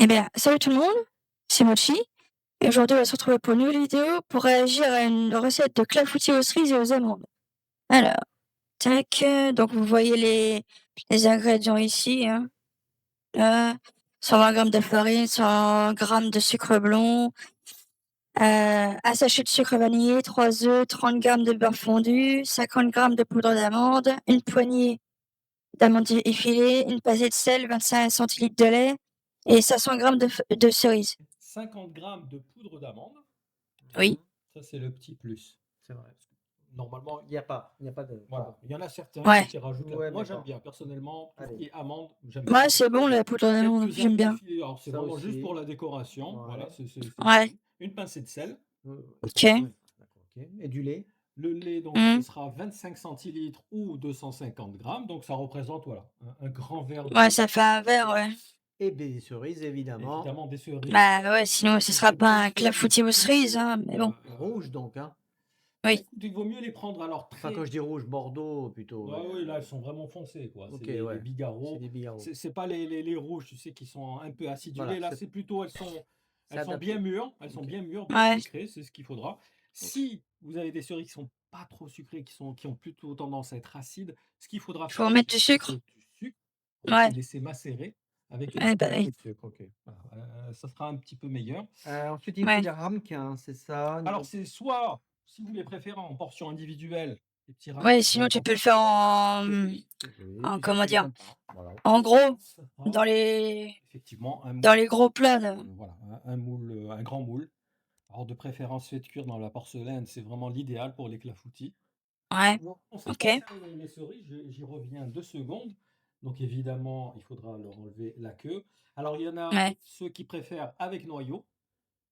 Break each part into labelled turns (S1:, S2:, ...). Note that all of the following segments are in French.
S1: Eh bien, salut tout le monde, c'est Mochi, et aujourd'hui on va se retrouver pour une nouvelle vidéo pour réagir à une recette de clafoutis aux cerises et aux amandes. Alors, tac, donc vous voyez les ingrédients ici, hein. Là, 120 grammes de farine, 100 grammes de sucre blond, un sachet de sucre vanillé, 3 œufs, 30 grammes de beurre fondu, 50 grammes de poudre d'amande, une poignée d'amandes effilées, une pincée de sel, 25 centilitres de lait et 500 grammes de cerises.
S2: 50 grammes de poudre d'amande,
S1: Oui.
S2: ça c'est le petit plus.
S3: C'est vrai.
S2: Normalement,
S3: Il n'y a pas de.
S2: voilà, il y en a certains
S1: Ouais.
S2: qui rajoutent
S3: Ouais,
S2: Moi
S3: mais
S2: j'aime
S3: bon.
S2: bien, personnellement, tout ce
S3: Allez.
S2: qui est amande, j'aime bien.
S1: Ouais, c'est bon la poudre d'amande,
S2: Quelques
S1: j'aime bien.
S2: effilés, alors c'est
S3: Ça
S2: vraiment juste
S3: aussi.
S2: pour la décoration,
S3: Ouais.
S2: voilà, c'est
S1: Ouais.
S2: tout. Une pincée de sel,
S1: Ok.
S3: Ouais, d'accord, ok. Et du lait?
S2: le lait donc ce
S1: Mmh.
S2: sera 25 centilitres ou 250 grammes, donc ça représente voilà, un grand verre de
S1: Ouais, ça fait un verre, ouais.
S3: Et des cerises, évidemment.
S2: évidemment des cerises.
S1: Bah ouais, sinon ce sera
S2: C'est
S1: pas un
S2: préférable.
S1: clafoutis aux cerises, hein, mais bon.
S3: Rouge, donc, hein.
S1: Oui.
S2: Écoute, il vaut mieux les prendre alors
S3: Enfin,
S2: très.
S3: quand je dis rouge, Bordeaux, plutôt.
S2: Ah oui, là, elles sont vraiment foncées, quoi.
S3: Ok,
S2: C'est des
S3: ouais. C'est
S2: bigarros.
S3: des bigarros.
S2: C'est pas les rouges, tu sais, qui sont un peu acidulés.
S3: Voilà,
S2: Là,
S3: c'est
S2: c'est plutôt,
S3: c'est
S2: elles sont bien
S3: adapté.
S2: mûres, elles sont
S3: Ok.
S2: bien mûres, bien
S1: Ouais.
S2: sucrées, c'est ce qu'il faudra. Si vous avez des cerises qui sont pas trop sucrées, qui ont plutôt tendance à être acides, ce qu'il faudra
S1: Faut en
S2: faire,
S1: mettre du
S2: c'est
S1: sucre.
S2: du sucre,
S1: Ouais.
S2: et laisser macérer avec
S1: Eh bah
S3: Un
S1: oui.
S3: peu de sucre, ok.
S2: voilà, ça sera un petit peu meilleur.
S3: Ensuite, il faut
S1: Ouais.
S3: des ramequins, c'est ça?
S2: Alors, c'est soit, si vous les préférez en portion individuelle, les petits
S1: Ouais,
S2: ramequins
S1: sinon tu peux le faire
S3: Oui,
S1: en
S2: tu fais
S1: comment
S2: plus
S1: dire?
S2: sympa. Voilà.
S1: En gros,
S2: Ça sera
S1: dans les
S2: effectivement
S1: dans les gros plats là.
S2: voilà, un moule, un grand moule. Alors de préférence fait cuire dans la porcelaine, c'est vraiment l'idéal pour les clafoutis.
S1: Ouais.
S2: Alors, en ce qui
S1: Ok.
S2: concerne les cerises, j'y reviens 2 secondes. Donc évidemment, il faudra leur enlever la queue. Alors il y en a
S1: Ouais.
S2: ceux qui préfèrent avec noyau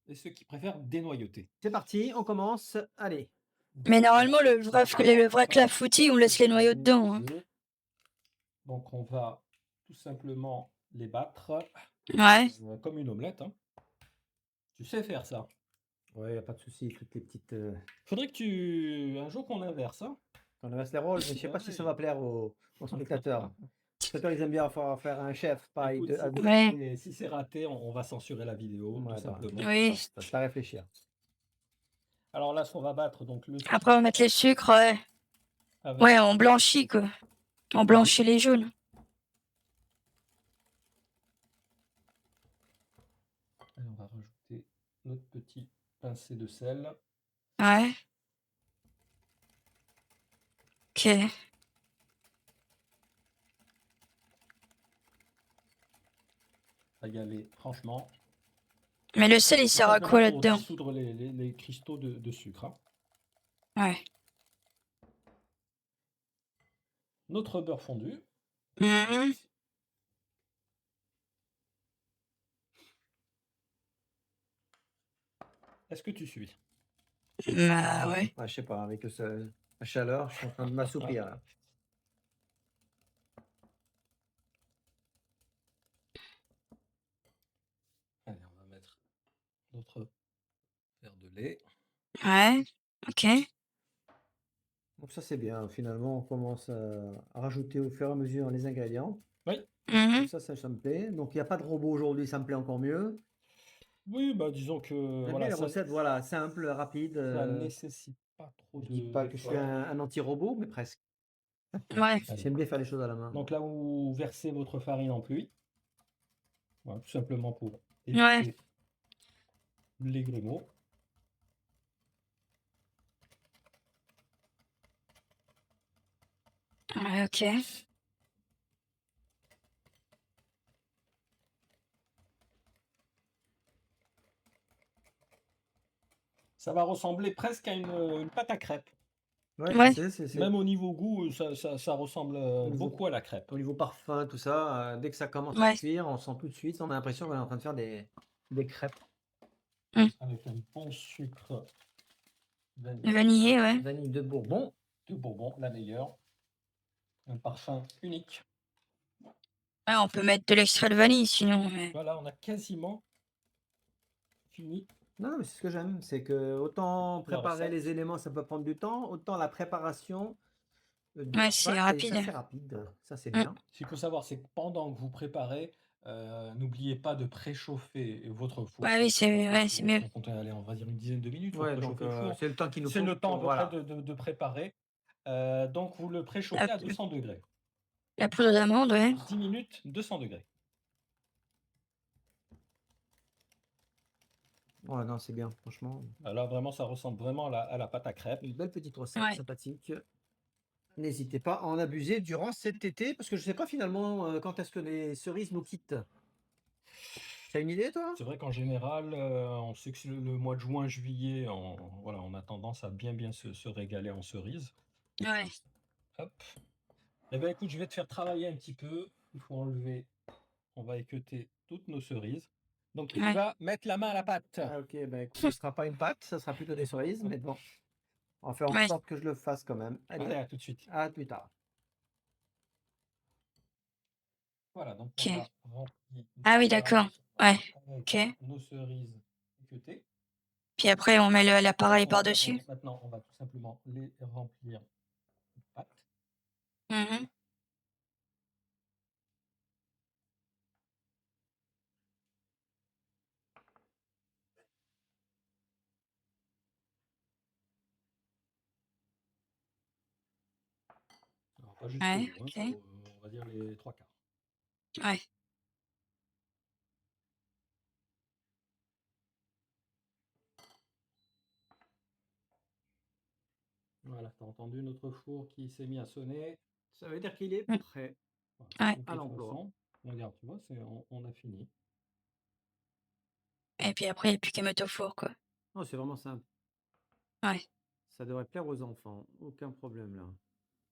S2: et ceux qui préfèrent dénoyauté.
S3: C'est parti, on commence. Allez.
S1: Mais normalement le vrai clafoutis, on laisse les noyaux dedans, hein.
S2: Donc on va tout simplement les battre
S1: Ouais.
S2: comme une omelette, hein. Tu sais faire ça.
S3: Ouais, y a pas de souci, toutes les petites.
S2: Faudrait que un jour qu'on inverse, hein.
S3: On inverse les rôles, mais je sais pas si ça va plaire aux spectateurs. Les spectateurs, ils aiment bien faire un chef, pareil.
S2: Écoute,
S1: Ouais.
S2: si c'est raté, on va censurer la vidéo, tout
S3: Ouais, bah,
S2: simplement.
S1: Oui.
S3: c'est à réfléchir.
S2: Alors là, on va battre donc le sucre
S1: Après on va mettre les sucres, ouais.
S2: avec.
S1: Ouais, on blanchit quoi. On blanchit les jaunes.
S2: Et on va rajouter notre petit pincé de sel.
S1: Ouais. Ok.
S2: Ça va y aller franchement.
S1: Mais le sel, il
S2: Tout
S1: sert à
S2: simplement
S1: quoi
S2: pour
S1: là-dedans?
S2: dissoudre les cristaux de sucre, hein.
S1: Ouais.
S2: Notre beurre fondu.
S1: Mhm.
S2: Est-ce que tu suis?
S1: Bah ouais.
S3: Ouais, je sais pas, avec la chaleur, je suis en train de m'assoupir, là.
S2: Allez, on va mettre notre verre de lait.
S1: Ouais. Ok.
S3: Donc ça, c'est bien. Finalement, on commence à rajouter au fur et à mesure les ingrédients.
S2: Oui,
S1: Mhm.
S3: Comme ça me plaît. Donc, il n'y a pas de robot aujourd'hui, ça me plaît encore mieux.
S2: oui, bah disons que
S3: J'aime bien
S2: voilà,
S3: les recettes, voilà, simple, rapide.
S2: ça nécessite pas trop
S3: Je dis pas que je suis un anti-robot, mais presque.
S1: Ouais.
S2: Allez.
S3: J'aime bien faire les choses à la main.
S2: Donc là, vous versez votre farine en pluie. Voilà, tout simplement pour
S1: Ouais.
S2: éviter les grumeaux.
S1: Ouais, ok.
S2: Ça va ressembler presque à une pâte à crêpes.
S3: Ouais,
S1: Ouais.
S2: Même au niveau goût, ça ressemble
S3: niveau,
S2: beaucoup à la crêpe.
S3: au niveau parfum, tout ça, dès que ça commence à
S1: Ouais.
S3: cuire, on sent tout de suite, on a l'impression qu'on est en train de faire des crêpes.
S2: Avec un bon sucre
S1: Vanillé, ouais.
S3: Vanille de Bourbon.
S2: de Bourbon, la meilleure. Un parfum unique.
S1: Ouais, on peut mettre de l'extrait de vanille sinon. Mais...
S2: Voilà, on a quasiment fini.
S3: Non, mais c'est ce que j'aime, c'est que autant
S2: La
S3: préparer
S2: recette.
S3: les éléments, ça peut prendre du temps, autant la préparation de
S1: Ouais,
S3: la
S1: c'est
S3: pâte, c'est
S1: rapide.
S3: assez rapide. Ça, c'est
S1: Mm.
S3: bien.
S2: Ce qu'il faut savoir, c'est que pendant que vous préparez, N'oubliez pas de préchauffer votre four.
S1: Ouais, oui,
S2: Il
S1: c'est
S2: faut
S1: mieux.
S2: compter, allez, on va dire une dizaine de minutes, il faut
S3: Ouais, donc
S2: préchauffer le four.
S3: c'est le temps qu'il nous
S2: C'est
S3: faut
S2: le temps à
S3: pour
S2: peu près
S3: voilà.
S2: de préparer. Donc vous le
S1: La,
S2: préchauffez à 200 degrés.
S1: la poudre d'amande, ouais.
S2: 10 minutes, 200 degrés.
S3: Ouais, non, c'est bien, franchement.
S2: Là, vraiment, ça ressemble vraiment à la pâte à crêpes.
S3: Une belle petite recette
S1: Ouais.
S3: sympathique. N'hésitez pas à en abuser durant cet été, parce que je sais pas finalement quand est-ce que les cerises nous quittent. Tu as une idée, toi?
S2: C'est vrai qu'en général, on sait que c'est le mois de juin, juillet, voilà, on a tendance à bien se régaler en cerises.
S1: Ouais.
S2: Hop. Eh bien, écoute, je vais te faire travailler un petit peu. Il faut enlever, on va équeuter toutes nos cerises. Donc, tu
S1: Ouais.
S2: vas mettre la main à la pâte.
S3: Ah, ok, bah écoute, ce sera pas une pâte, ça sera plutôt des cerises, mais bon, on va faire en
S1: Ouais.
S3: sorte que je le fasse quand même.
S2: Allez,
S3: Allez,
S2: à tout de suite.
S3: à plus tard.
S2: Voilà, donc on
S1: Ok.
S2: a rempli
S1: Ah oui,
S2: notre
S1: d'accord.
S2: pâte
S1: Ouais.
S2: avec
S1: Ok.
S2: nos cerises équeutées.
S1: Puis après, on met l'appareil
S2: On va
S1: par-dessus.
S2: maintenant, on va tout simplement les remplir de pâte.
S1: Mhm.
S2: Alors, pas jusqu'au
S1: Ouais,
S2: bout, hein,
S1: ok.
S2: on va dire les trois quarts.
S1: Ouais.
S2: Voilà, tu as entendu notre four qui s'est mis à sonner.
S3: Ça veut dire qu'il est
S1: Mm.
S3: prêt
S2: Voilà.
S1: Ouais.
S2: De
S3: à
S2: toute
S3: l'emploi.
S2: façon, regarde, tu vois, on a fini.
S1: Et puis après, il n'y a plus qu'à mettre au four, quoi.
S3: Non, c'est vraiment simple.
S1: Ouais.
S3: Ça devrait plaire aux enfants, aucun problème là.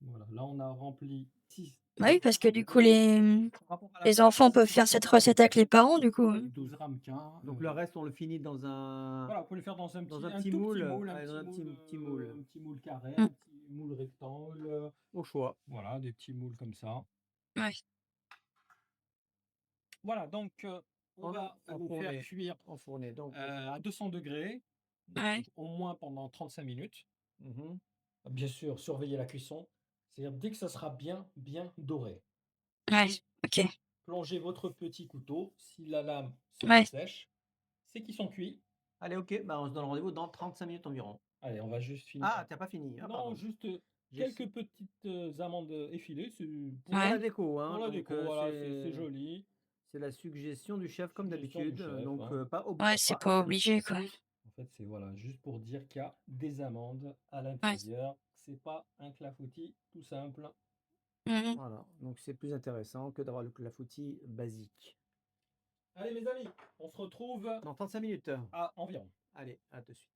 S2: Voilà, là on a rempli 6
S1: Bah oui, parce que du coup, les enfants peuvent faire cette recette avec les parents, du coup.
S2: 12 ramequins.
S3: Donc le reste, on le finit dans un
S2: Voilà, on peut le faire dans un
S3: dans un
S2: un
S3: petit
S2: tout petit
S3: moule,
S2: moule,
S3: allez, dans
S2: un petit moule carré,
S1: Mm.
S2: un petit moule rectangle.
S3: au choix.
S2: Voilà, des petits moules comme ça.
S1: Ouais.
S2: Voilà, donc on
S3: En,
S2: va le faire
S3: enfourné,
S2: cuire
S3: enfourné. Donc,
S2: à 200 degrés,
S1: Ouais.
S2: au moins pendant 35 minutes.
S3: mhm.
S2: Bien sûr, surveiller la cuisson, c'est-à-dire dès que ça sera bien doré.
S1: Ouais. Ok.
S2: Plongez votre petit couteau, si la lame se
S1: Ouais.
S2: dessèche, c'est qu'ils sont cuits.
S3: Allez, ok, bah, on se donne rendez-vous dans 35 minutes environ.
S2: Allez, on va juste finir.
S3: Ah, t'as pas fini. Ah,
S2: Non,
S3: pardon.
S2: juste
S3: J'ai-
S2: quelques petites amandes effilées, c'est
S3: C'est pour la
S1: Ouais.
S3: déco, hein.
S2: pour la
S3: Donc,
S2: déco, voilà, c'est joli.
S3: c'est la suggestion du chef comme
S2: Suggestion du
S3: d'habitude.
S2: chef,
S3: Donc,
S2: hein.
S1: Ouais, c'est pas obligé, quoi.
S2: En fait, c'est voilà, juste pour dire qu'il y a des amandes à
S1: Ouais.
S2: l'intérieur. C'est pas un clafoutis tout simple.
S1: Mhm.
S3: Voilà, donc c'est plus intéressant que d'avoir le clafoutis basique.
S2: Allez, mes amis, on se retrouve
S3: Dans 35 minutes.
S2: à environ.
S3: Allez, à de suite.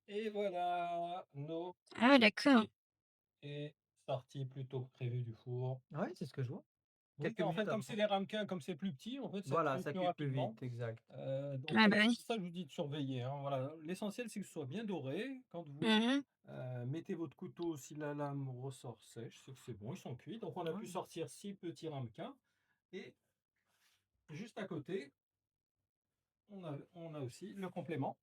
S2: Et voilà, nos
S1: Ah, d'accord.
S2: est sorti plus tôt que prévu du four.
S3: Ouais, c'est ce que je vois.
S2: Oui,
S3: Quelques
S2: en fait,
S3: minutes
S2: comme
S3: avant.
S2: c'est des ramequins, comme c'est plus petit, en fait, ça
S3: Voilà,
S2: cuit
S3: ça
S2: plus
S3: cuit plus
S2: rapidement.
S3: vite, exact.
S2: Donc,
S1: Ah, bah
S2: c'est
S1: oui.
S2: pour ça que je vous dis de surveiller, hein, voilà. L'essentiel, c'est que ce soit bien doré. Quand vous
S1: Mhm.
S2: mettez votre couteau, si la lame ressort sèche, c'est que c'est bon, ils sont cuits. Donc, on a pu
S3: Ouais.
S2: sortir 6 petits ramequins. Et juste à côté, on a aussi le complément.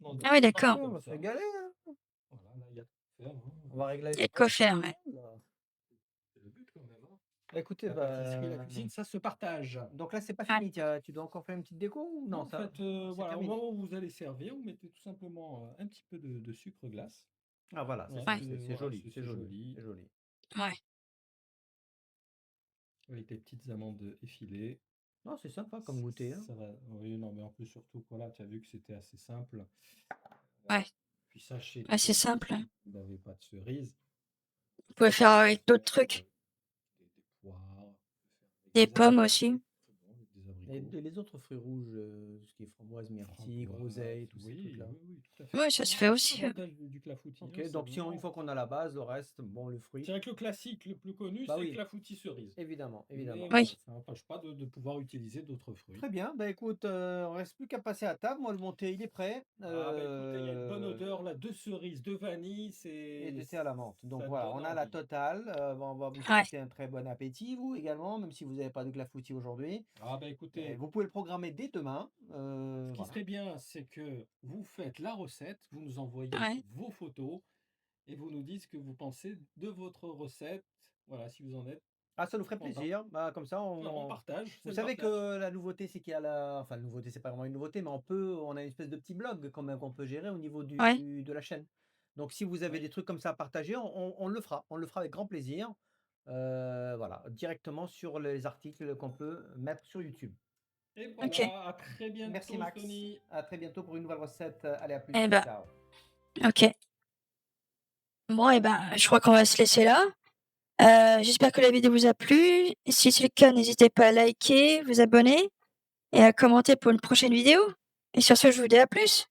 S2: Dans
S1: Ah oui, d'accord.
S3: On
S2: comme
S3: va se
S2: ça.
S3: régaler, hein.
S2: Voilà, là, il y a tout à faire, hein.
S3: On va régler
S1: Il y a de quoi faire, ouais.
S2: C'est le but quand même, hein.
S3: Écoutez,
S2: La pâtisserie, la cuisine, ça se partage.
S3: donc là, c'est pas
S1: Ouais.
S3: fini. Tu dois encore faire une petite déco ou non,
S2: En
S3: ça,
S2: fait,
S3: c'est
S2: voilà, au
S3: terminé.
S2: moment où vous allez servir, vous mettez tout simplement un petit peu de sucre glace.
S3: Ah voilà,
S2: Ouais,
S3: ça,
S1: Ouais.
S3: c'est
S2: voilà,
S3: joli,
S2: c'est
S3: c'est joli,
S2: joli.
S3: c'est joli.
S1: Ouais.
S2: Avec des petites amandes effilées.
S3: Non, c'est sympa comme goûter, hein.
S2: Ça va. Oui, non, mais en plus, surtout, voilà, tu as vu que c'était assez simple.
S1: Ouais.
S2: Puis sachez
S1: Ouais,
S2: que
S1: c'est simple.
S2: vous n'avez pas de cerises.
S1: Vous pouvez faire avec d'autres trucs.
S2: Des poires,
S1: Des
S2: des
S1: pommes
S2: abricots.
S1: aussi.
S2: Des abricots.
S3: Et les autres fruits rouges, ce qui est framboise, myrtille,
S2: Framboise,
S3: groseille, tous ces
S2: oui,
S3: trucs-là.
S2: oui, tout à fait.
S1: Ouais, ça se fait aussi.
S2: L'avantage du clafoutis,
S3: Ok,
S2: hein, c'est
S3: donc si une
S2: vraiment.
S3: fois qu'on a la base, le reste, bon, le fruit.
S2: C'est vrai que le classique le plus connu,
S3: Bah
S2: c'est le
S3: oui,
S2: clafoutis cerise.
S3: évidemment,
S2: Mais
S3: évidemment.
S2: voilà,
S1: Oui.
S2: ça n'empêche pas de pouvoir utiliser d'autres fruits.
S3: Très bien, bah écoute, on reste plus qu'à passer à table. Moi, le monté, il est prêt.
S2: Ah bah écoutez, il y a une bonne odeur là, de cerise, de vanille,
S3: Et
S2: c'est
S3: de thé à la menthe. Donc
S2: ça
S3: voilà,
S2: donne
S3: on a la
S2: envie.
S3: totale. On va vous
S1: Ouais.
S3: souhaiter un très bon appétit, vous également, même si vous n'avez pas de clafoutis aujourd'hui.
S2: Ah bah écoutez,
S3: Vous pouvez le programmer dès demain.
S2: ce qui
S3: Voilà.
S2: serait bien, c'est que vous faites la recette, vous nous envoyez
S1: Ouais.
S2: vos photos et vous nous dites ce que vous pensez de votre recette. Voilà, si vous en êtes
S3: Ah, ça nous ferait
S2: On par
S3: plaisir. Bah, comme ça,
S2: on
S3: on
S2: partage, c'est
S3: vous
S2: le
S3: savez
S2: partage.
S3: que la nouveauté, c'est qu'il y a la enfin, la nouveauté, c'est pas vraiment une nouveauté, mais on a une espèce de petit blog quand même qu'on peut gérer au niveau
S1: Ouais,
S3: de la chaîne. Donc si vous avez
S2: Oui.
S3: des trucs comme ça à partager, on le fera avec grand plaisir. Voilà, directement sur les articles qu'on peut mettre sur YouTube.
S2: Et
S1: OK.
S2: voilà, à très
S3: Merci
S2: bientôt,
S3: Max,
S2: Sony.
S3: à très bientôt pour une nouvelle recette. Allez, à plus,
S1: Eh
S3: ciao,
S1: ben,
S3: ciao.
S1: OK. Bon et ben, je crois qu'on va se laisser là. J'espère que la vidéo vous a plu. Si c'est le cas, n'hésitez pas à liker, vous abonner et à commenter pour une prochaine vidéo. Et sur ce, je vous dis à plus.